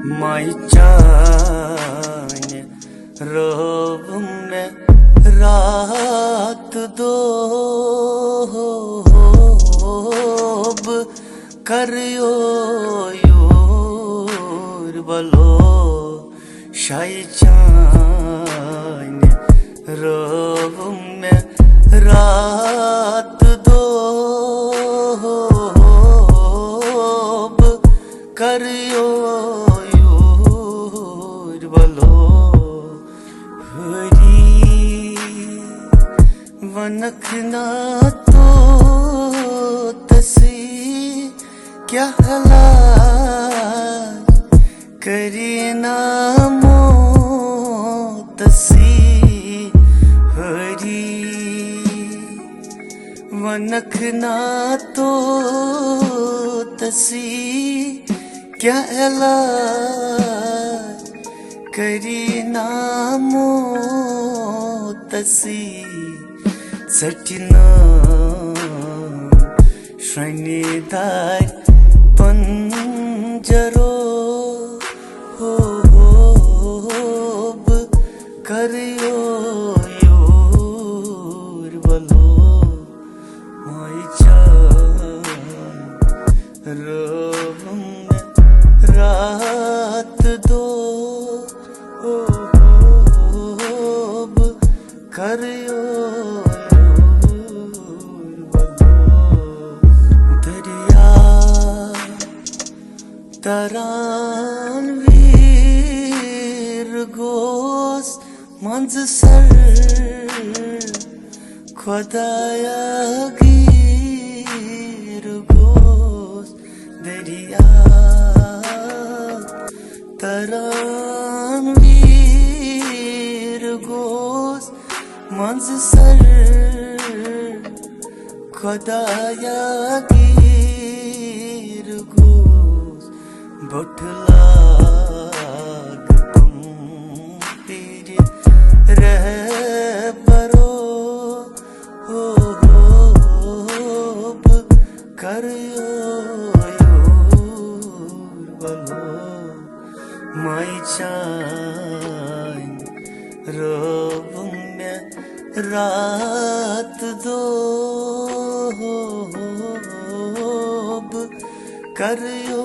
माई चान रोब में रात दोब करियो योर बलो शाई चान रोब में रात दोब करियो वनखना तो तसी क्या हलाल करीना मोतसी हरी वनखना तो तसी क्या हलाल करीना मोतसी सटिना श्रृणीदार पंजरो होब करियो योर बलो माई चान रोब में रात दो होब करियो तरानवीर गोस मंज सर खुदाया गिर गोस दरिया तरानवीर गोस मंज सर खुदाया गिर गोस बटलाग तुम तेरे रह परो होब करियो योर बलो माई चान रोब में रात दोब करियो